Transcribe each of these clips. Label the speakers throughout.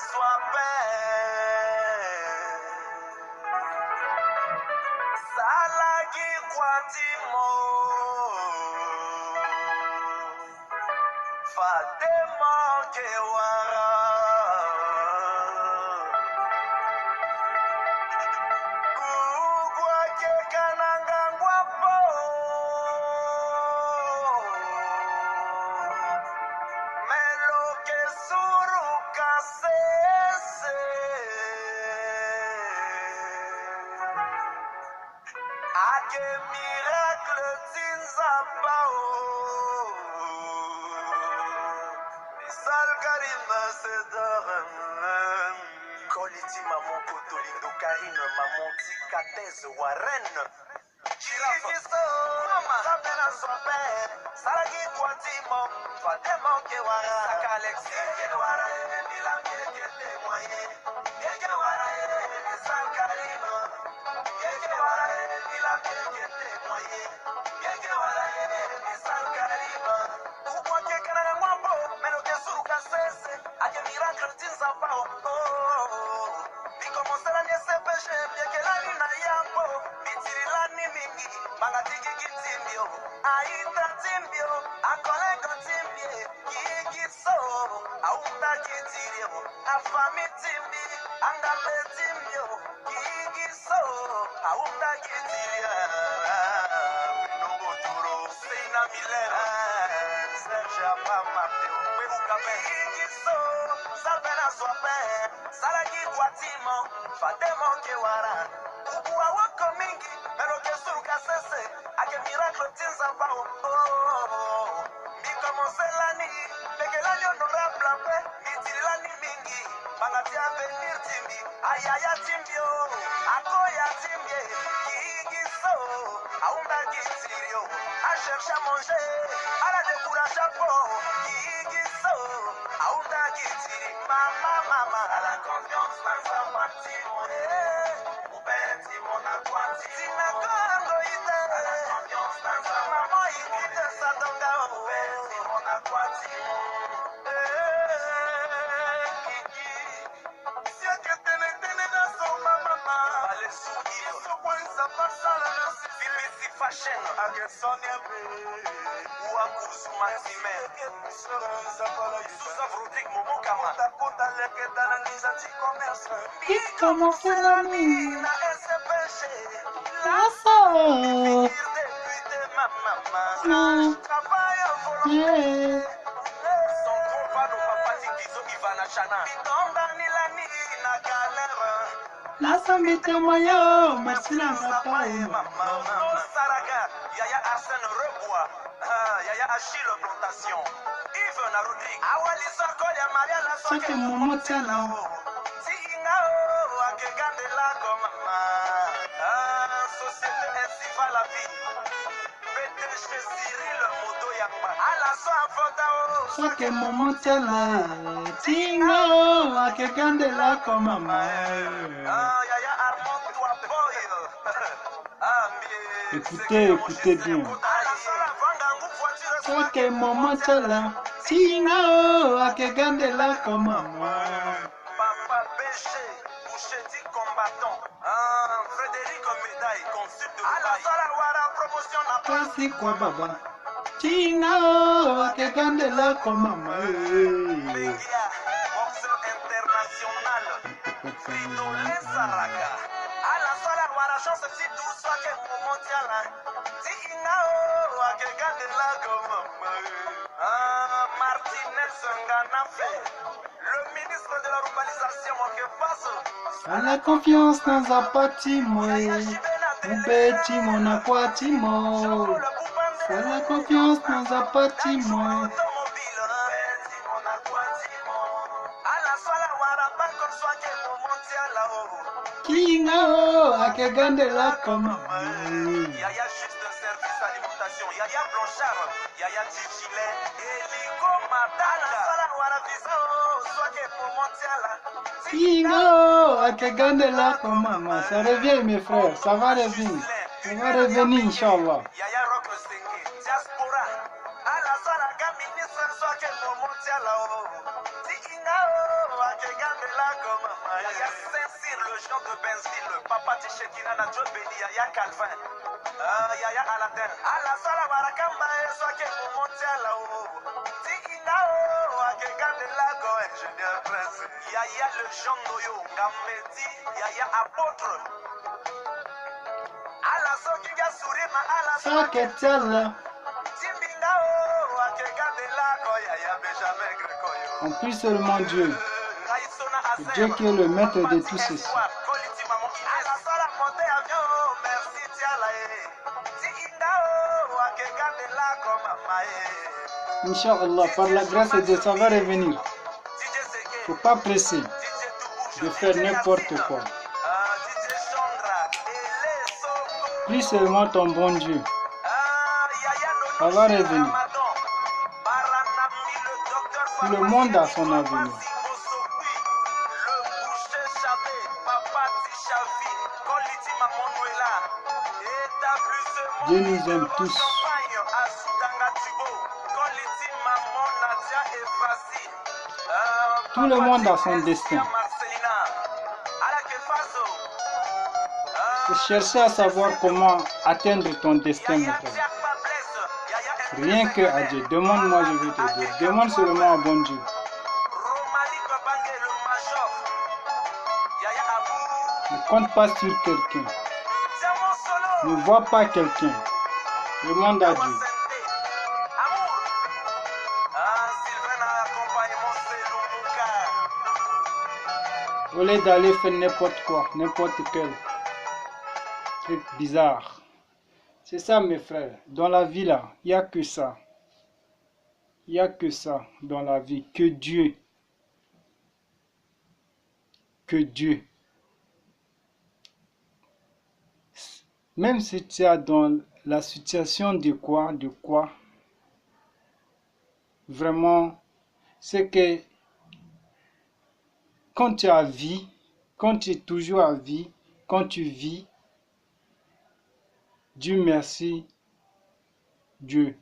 Speaker 1: soit Salagi Kwatimo Fatema Kewara Gugwa Kekananga Ngwapo Melo Kesuru Kasese Ake miracle tinzapao Misal karima sedaran Koliti maman Kotolindo Karine maman Tikatez Warren Chirifisto Sapena sope Salagi Kwatimo Fatema Kewara Saka Alexi Kewara Nila Kete Moye Kewara Misal karima Salagi Kwatimo, Fatemo Kewara, Ukua wako mingi, pero kesuru kasese, ake miracle tinza pao. Miko monselani, pekelani honorable pe, mitilani mingi, bangati avenir timbi, ayaya timbio, akoya timbie, kigiso, aumba gitirio, a chercher à manger, à la décourage à fond, kigiso, aumba gitirio, mama, mama, à la confiance, dans un parti, mon père, mon aquati, tina congo ite, à la confiance, dans un maman, il ite sa donga, mon père, mon aquati, si a que tene na son mama, allez sourire, ce point ça passe à la nation, Philippe Fashion, Agersonia B, ou à Kouzou Maxime, Sousa Vrodik, Momo Kama, Takota Leketa, Nanizati Commerce,
Speaker 2: Qui commence la nuit?
Speaker 1: na SPG,
Speaker 2: La soeur.
Speaker 1: maman, travail en volonté.
Speaker 2: Yeah.
Speaker 1: Son gros panneau, papa Tikizo, Ivana Chana. Bitonda Nilani, na galère.
Speaker 2: La sommité moyen, merci la papa.
Speaker 1: Maman, Saraga, Yaya Arsène Rebois, Yaya Achille Plantation, Yves Narodi, Awali Sarkolia, Maria la
Speaker 2: Ce que mon mot tient là.
Speaker 1: Tingao, Akegande la comme société ainsi va la vie. PDG Cyril Modo Yamba, à la soif
Speaker 2: Ce que mon mot tient là. Tingo, à quelqu'un de là comme maman.
Speaker 1: Yaya Armand, toi boy.
Speaker 2: Écoutez, écoutez bien. Ce que mon mot tient là. Tingo, à quelqu'un de là comme maman.
Speaker 1: Papa BG, Bouchetti combattant. Frédéric Médaille, consul de Dubaï. À la Wara, promotion n'a pas.
Speaker 2: Kasi quoi, baba? Tingo, à quelqu'un de là comme maman.
Speaker 1: Béguia, boxeur international. Bidolé Saraga. À la Sala Wara, chance si tout soit que mon mondial. Tingo, à quelqu'un de là comme maman. Martinez Nganafe. Le ministre de la urbanisation, que passe.
Speaker 2: À la confiance dans un patimo, mon petit mon aquatimo. À la confiance dans un patimo. Kingo, à que gande la comme.
Speaker 1: Yaya juste service alimentation, Yaya Blanchard, Yaya Tichile, Eliko Matala, soit que pour monter
Speaker 2: Kingo, à que gande la comme maman. Ça revient mes frères, ça va revenir. Ça va revenir, Inch'Allah.
Speaker 1: Yaya Rock Sengue, Diaspora, Le genre de benzine, le papa Tichekina na Joe Beni, Yaya Calvin, Yaya Aladdin, ala sala barakamba swake mumotia la o, Tikinga o, akegande la go ingénieur prince, Yaya le Jean Noyo, Gameti, Yaya apôtre, ala sokiga surima, ala
Speaker 2: Saketiala.
Speaker 1: Timbinga o, akegande la go Yaya Benjamin Grecoyo.
Speaker 2: On prie seulement Dieu. Dieu qui est le maître de tout ceci. Inch'Allah, par la grâce de Dieu, ça va revenir. Il ne faut pas presser de faire n'importe quoi. Prie seulement ton bon Dieu. Ça va revenir. Tout le monde a son avenir. Dieu nous aime tous. Tout le monde a son destin. Il faut chercher à savoir comment atteindre ton destin, mon frère. Rien que à Dieu. Demande-moi, je vais te dire. Demande seulement à bon Dieu. Ne compte pas sur quelqu'un. Ne vois pas quelqu'un. Demande à Dieu. Au lieu d'aller faire n'importe quoi, n'importe quel truc bizarre. C'est ça, mes frères. Dans la vie, là, il n'y a que ça. Il n'y a que ça dans la vie. Que Dieu. Que Dieu. Même si tu es dans la situation de quoi, vraiment, c'est que quand tu as vie, quand tu es toujours à vie, quand tu vis, Dieu merci, Dieu,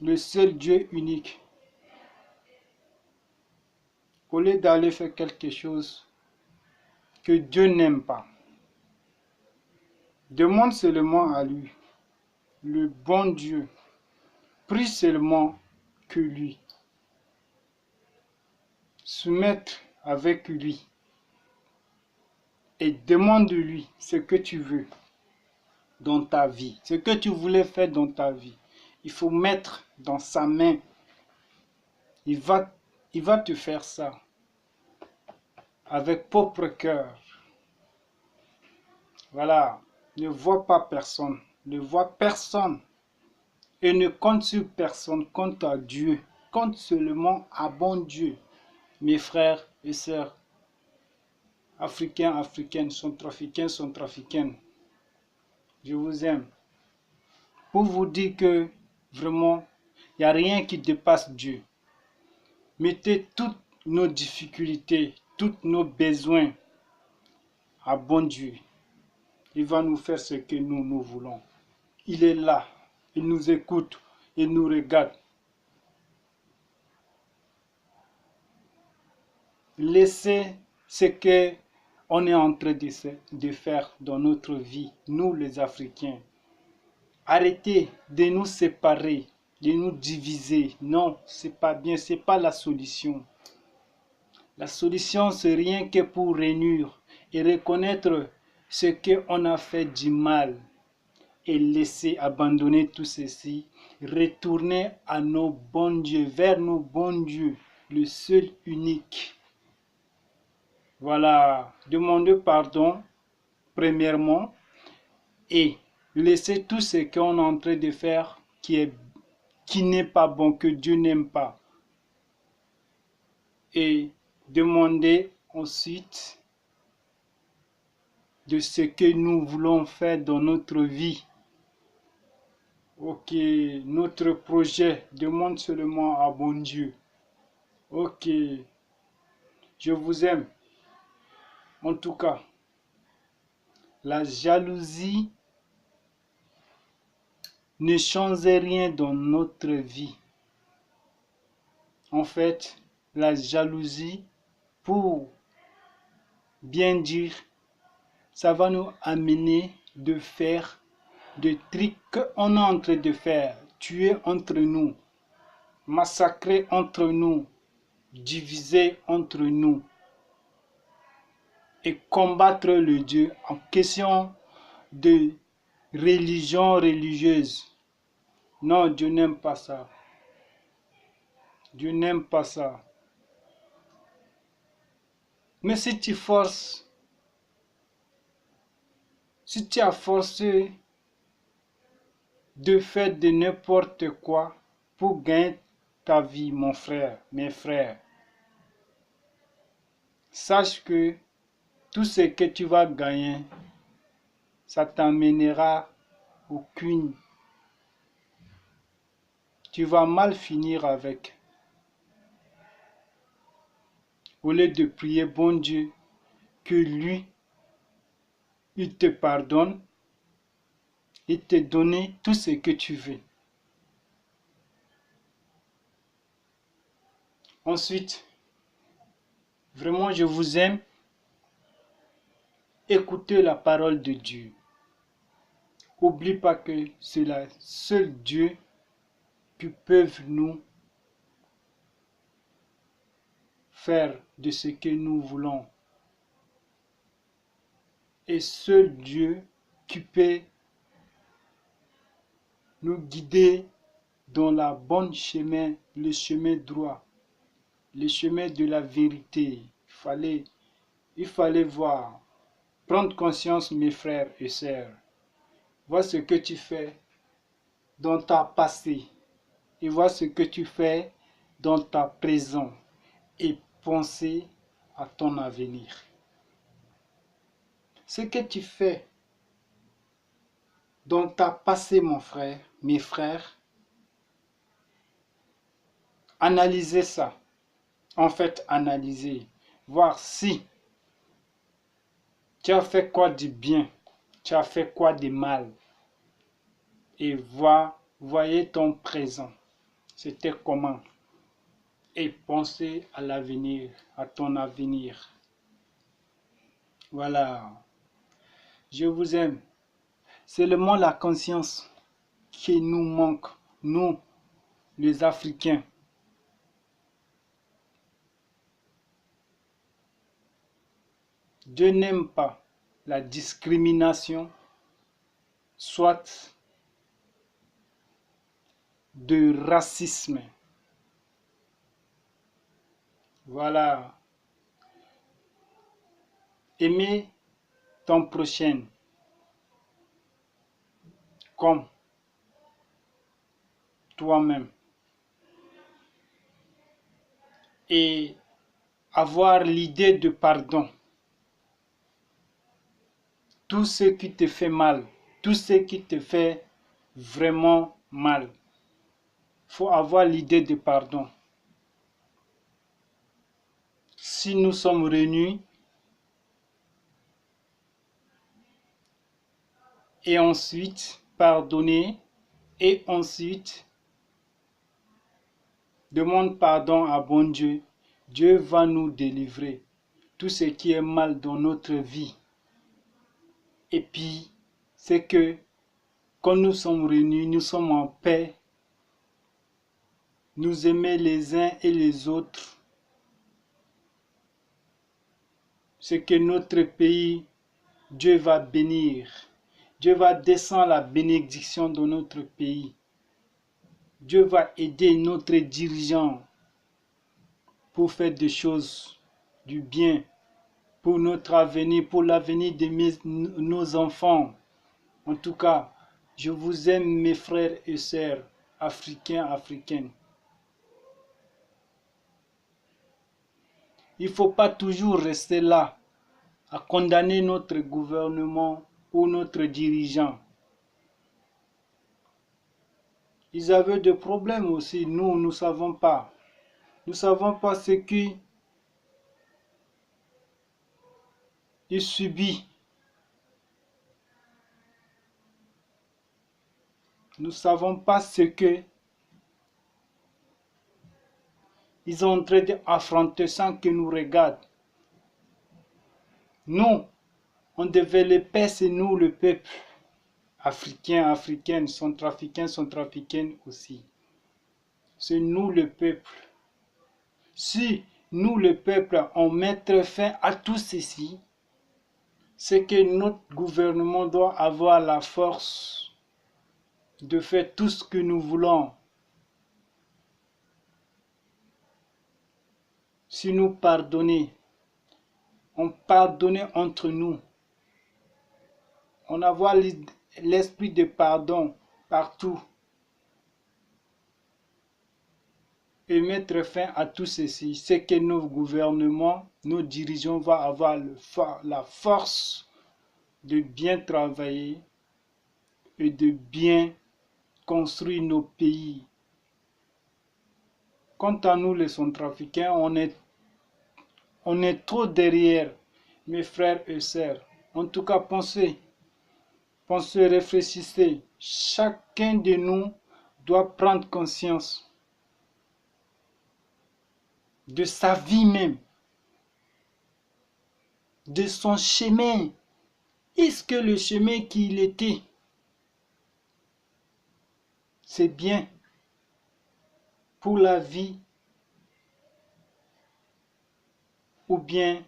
Speaker 2: le seul Dieu unique. Au lieu d'aller faire quelque chose que Dieu n'aime pas, demande seulement à lui, le bon Dieu, prie seulement que lui, soumettre avec lui et demande de lui ce que tu veux dans ta vie, ce que tu voulais faire dans ta vie. Il faut mettre dans sa main. Il va te faire ça avec propre cœur. Voilà, ne vois pas personne, ne vois personne et ne compte sur personne, compte à Dieu, compte seulement à bon Dieu. Mes frères et sœurs, Africains, Africaines, centrafricaines, je vous aime. Pour vous dire que vraiment, il n'y a rien qui dépasse Dieu. Mettez toutes nos difficultés, tous nos besoins à bon Dieu. Il va nous faire ce que nous voulons. Il est là, il nous écoute, il nous regarde. Laissez ce que on est en train de faire dans notre vie, nous les Africains. Arrêtez de nous séparer, de nous diviser. Non, c'est pas bien, c'est pas la solution. La solution, c'est rien que pour réunir et reconnaître ce qu'on a fait du mal et laisser abandonner tout ceci, retourner à nos bons dieux, vers nos bons dieux, le seul unique. Voilà, demandez pardon, premièrement, et laisser tout ce qu'on est en train de faire qui n'est pas bon, que Dieu n'aime pas. Et demander ensuite de ce que nous voulons faire dans notre vie. Ok, notre projet demande seulement à bon Dieu. Ok, je vous aime. En tout cas, la jalousie ne changez rien dans notre vie. En fait, la jalousie, pour bien dire, ça va nous amener de faire des trucs qu'on est en train de faire, tuer entre nous, massacrer entre nous, diviser entre nous et combattre le Dieu en question de religion religieuse. Non, Dieu n'aime pas ça. Dieu n'aime pas ça. Mais si tu forces, si tu as forcé de faire de n'importe quoi pour gagner ta vie, mon frère, mes frères, sache que tout ce que tu vas gagner, ça t'amènera aucune. Tu vas mal finir avec. Au lieu de prier, bon Dieu, que lui, il te pardonne et te donne tout ce que tu veux. Ensuite, vraiment, je vous aime. Écoutez la parole de Dieu. N'oublie pas que c'est le seul Dieu qui peut nous faire de ce que nous voulons. Et seul Dieu qui peut nous guider dans la bonne chemin, le chemin droit, le chemin de la vérité. Il fallait voir, prendre conscience, mes frères et sœurs. Vois ce que tu fais dans ta passé et vois ce que tu fais dans ta présent et penser à ton avenir. Ce que tu fais dans ta passé, mon frère, mes frères, analysez ça. En fait, analysez, voir si tu as fait quoi de bien, tu as fait quoi de mal. Et voyez ton présent. C'était comment? Et pensez à l'avenir, à ton avenir. Voilà. Je vous aime. Seulement la conscience qui nous manque, nous, les Africains. Dieu n'aime pas la discrimination, soit de racisme. Voilà. Aimer ton prochain comme toi-même. Et avoir l'idée de pardon. Tout ce qui te fait mal, tout ce qui te fait vraiment mal. Il faut avoir l'idée de pardon. Si nous sommes réunis et ensuite pardonner et ensuite demande pardon à bon Dieu, Dieu va nous délivrer tout ce qui est mal dans notre vie. Et puis, c'est que quand nous sommes réunis, nous sommes en paix, nous aimons les uns et les autres. C'est que notre pays, Dieu va bénir. Dieu va descendre la bénédiction dans notre pays. Dieu va aider notre dirigeant pour faire des choses du bien, pour notre avenir, pour l'avenir de nos enfants. En tout cas, je vous aime, mes frères et sœurs, africains, africaines. Il ne faut pas toujours rester là à condamner notre gouvernement ou notre dirigeant. Ils avaient des problèmes aussi, nous ne savons pas. Nous ne savons pas ce qu'ils subissent. Nous ne savons pas ce que ils sont en train d'affronter sans qu'ils nous regardent. Nous, on devait les paix, c'est nous le peuple. Africains, africaines, centrafricaines aussi. C'est nous le peuple. Si nous le peuple, on mettre fin à tout ceci, c'est que notre gouvernement doit avoir la force de faire tout ce que nous voulons. Si nous pardonnons, on pardonne entre nous. On avoir l'esprit de pardon partout. Et mettre fin à tout ceci, c'est que nos gouvernements, nos dirigeants vont avoir la force de bien travailler et de bien construire nos pays. Quant à nous les Centrafricains, on est trop derrière mes frères et sœurs. En tout cas, pensez, réfléchissez. Chacun de nous doit prendre conscience de sa vie même, de son chemin. Est-ce que le chemin qu'il était, c'est bien pour la vie ou bien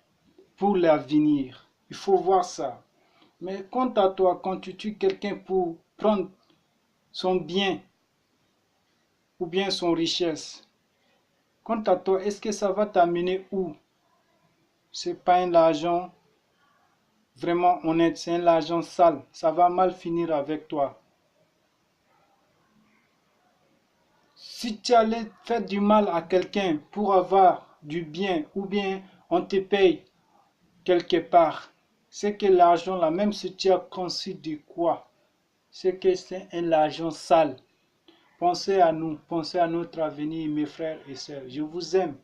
Speaker 2: pour l'avenir? Il faut voir ça. Mais quant à toi, quand tu tues quelqu'un pour prendre son bien ou bien son richesse, quant à toi, est-ce que ça va t'amener où? C'est pas un argent vraiment honnête, c'est un argent sale. Ça va mal finir avec toi. Si tu allais faire du mal à quelqu'un pour avoir du bien ou bien on te paye quelque part, c'est que l'argent là, même si tu as conçu de quoi, c'est que c'est un argent sale. Pensez à nous, pensez à notre avenir, mes frères et sœurs. Je vous aime.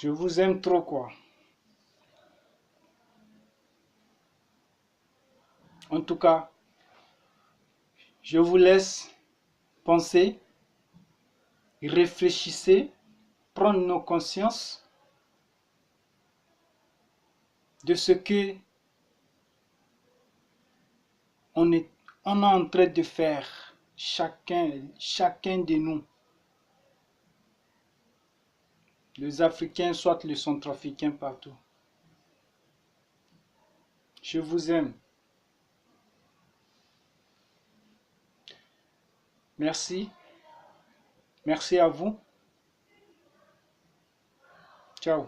Speaker 2: Je vous aime trop, quoi. En tout cas, je vous laisse penser, réfléchissez, prendre nos consciences de ce que on est en train de faire, chacun de nous. Les Africains, soit les Centrafricains partout. Je vous aime. Merci. Merci à vous. Ciao.